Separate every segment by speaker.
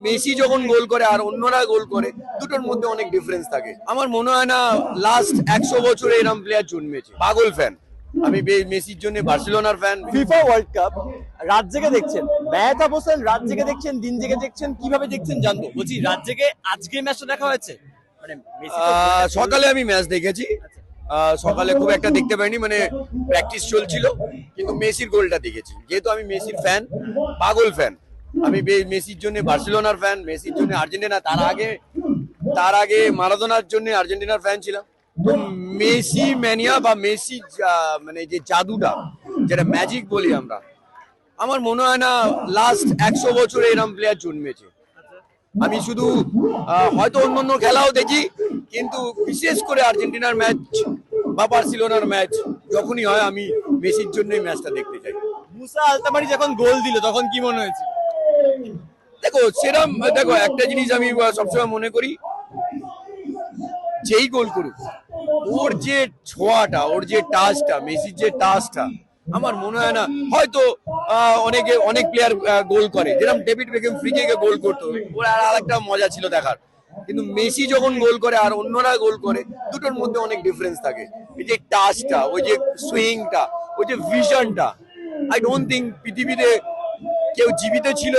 Speaker 1: Messi যখন গোল করে আর অন্যরা গোল করে দুটোর মধ্যে অনেক ডিফারেন্স থাকে। আমার মনে হয় না লাস্ট 100 বছরে এরকম প্লেয়ার জন্মেছে। পাগল ফ্যান আমি মেসির জন্য, বার্সেলোনার ফ্যান।
Speaker 2: ফিফা ওয়ার্ল্ড কাপ রাত জেগে দেখছেন, মেহতাব হোসেন রাত জেগে দেখছেন, দিন জেগে দেখছেন, কিভাবে দেখছেন জানবো। বলছি রাত জেগে আজকে ম্যাচটা দেখা হয়েছে? মানে
Speaker 1: সকালে আমি ম্যাচ দেখেছি। সকালে খুব একটা দেখতে পাইনি, মানে প্র্যাকটিস চলছিল, কিন্তু মেসির গোলটা দেখেছি। যেহেতু আমি মেসির ফ্যান, পাগল ফ্যান আমি মেসির জন্য, বার্সেলোনার ফ্যান, মেসির জন্য আর্জেন্টিনা, তার আগে মারাদোনার জন্য আর্জেন্টিনার ফ্যান ছিলাম। তো মেসি ম্যানিয়া বা মেসি মানে যে জাদুটা, যেটা ম্যাজিক বলি আমরা, আমার মনে হয় না লাস্ট 100 বছরে এরকম প্লেয়ার জন্মেছে। আমি শুধু হয়তো অন্য খেলাও দেখি, কিন্তু বিশেষ করে আর্জেন্টিনার ম্যাচ বা বার্সেলোনার ম্যাচ যখনই হয় আমি মেসির জন্যই ম্যাচটা দেখতে চাই।
Speaker 2: মুসা আলতামারি যখন গোল দিল তখন কি মনে হয়েছে?
Speaker 1: দেখো একটা জিনিস আমি সবসময় মনে করি, যেই গোল করুক ওর যে ছোঁয়াটা, ওর যে টাচটা, মেসির যে টাচটা, আমার মনে হয় না হয়তো অনেক প্লেয়ার গোল করে, যেরকম ডেভিড বেকহ্যাম ফ্রি কিকে গোল করতো, ওর আর একটা মজা ছিল দেখার। কিন্তু মেসি যখন গোল করে আর অন্যরা গোল করে দুটোর মধ্যে অনেক ডিফারেন্স থাকে। এই যে টাচটা, ওই যে সুইংটা, ওই যে ভিশনটা, আই ডোন্ট থিঙ্ক পৃথিবীতে কেউ জীবিত ছিল,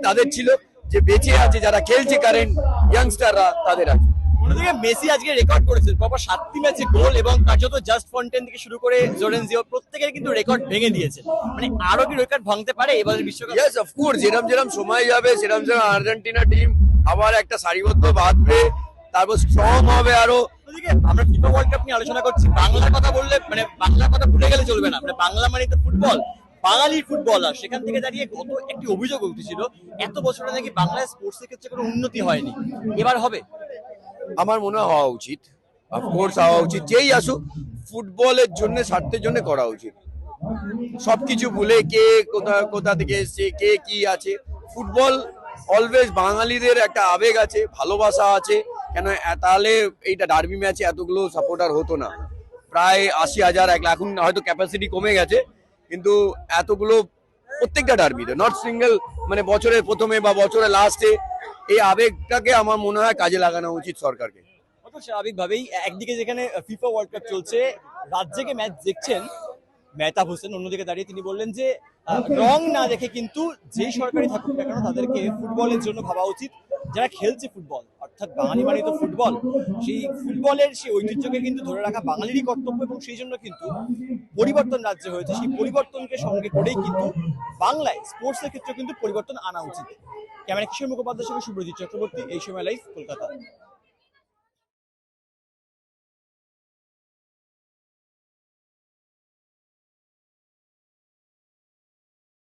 Speaker 1: তাদের ছিল, যে বেঁচে আছে, যারা খেলছে কারেন্ট ইয়াংস্টাররা, তাদের আছে।
Speaker 2: অন্যদিকে মেসি আজকে রেকর্ড করেছেন পরপর 7টি ম্যাচে গোল, এবং কার্যত জাস্ট ফন্টেন থেকে শুরু করে জোরেনজিও প্রত্যেকের কিন্তু রেকর্ড ভেঙে দিয়েছে। মানে আরো কি রেকর্ড ভাঙতে পারে এবারের বিশ্বকাপ?
Speaker 1: ইয়েস, অফকোর্স, যেরকম সময় যাবে সেরকম আর্জেন্টিনা টিম আবার একটা সারিবদ্ধ বাঁধবে, তারপর স্ট্রং হবে আরো।
Speaker 2: আমরা ফিফা ওয়ার্ল্ড কাপ নিয়ে আলোচনা করছি, বাংলার কথা বললে মানে বাংলার কথা ভুলে গেলে চলবে না। মানে বাংলা মানে তো ফুটবল, বাঙালির ফুটবলার। সেখান থেকে দাঁড়িয়ে গত একটি অভিযোগ উঠেছিল, এত বছরে নাকি বাংলায় স্পোর্টস এর ক্ষেত্রে কোনো উন্নতি হয়নি, এবার হবে?
Speaker 1: আমার মনে হয় হওয়া উচিত, অফকোর্স হওয়া উচিত। যেই আসুক ফুটবলের জন্য, স্বার্থের জন্য করা উচিত। সবকিছু ভুলে কে কোথা থেকে এসছে, কে কি আছে, ফুটবল অলওয়েজ বাঙালিদের একটা আবেগ আছে, ভালোবাসা আছে। কেন তাহলে এইটা ডার্বি ম্যাচে এতগুলো সাপোর্টার হতো না, প্রায় 80,000 1 লাখ। এখন হয়তো ক্যাপাসিটি কমে গেছে, কিন্তু এতগুলো প্রত্যেকটা ডার্বিতে, নট সিঙ্গেল, মানে বছরের প্রথমে বা বছরের লাস্টে, এই আবেগটাকে আমার মনে হয় কাজে লাগানো উচিত সরকারকে।
Speaker 2: স্বাভাবিকভাবেই একদিকে যেখানে ফিফা ওয়ার্ল্ড কাপ চলছে, রাত জেগে ম্যাচ দেখছেন মেহতাব হোসেন, অন্যদিকে দাঁড়িয়ে তিনি বললেন যে রং না দেখে কিন্তু যেই সরকারি থাকুক না কেন তাদেরকে ফুটবলের জন্য ভাবা উচিত। যারা খেলছে ফুটবল, অর্থাৎ বাঙালি মানে তো ফুটবল, সেই ফুটবলের সেই ঐতিহ্যকে কিন্তু ধরে রাখা বাঙালিরই কর্তব্য, এবং সেই জন্য কিন্তু পরিবর্তন রাজ্যে হয়েছে। সেই পরিবর্তনকে সঙ্গে করেই কিন্তু বাংলায় স্পোর্টসের ক্ষেত্রে কিন্তু পরিবর্তন আনা উচিত। ক্যামেরা কিশোর মুখোপাধ্যায়ের সঙ্গে সুব্রজিৎ চক্রবর্তী, এই সময় লাইভ, কলকাতা।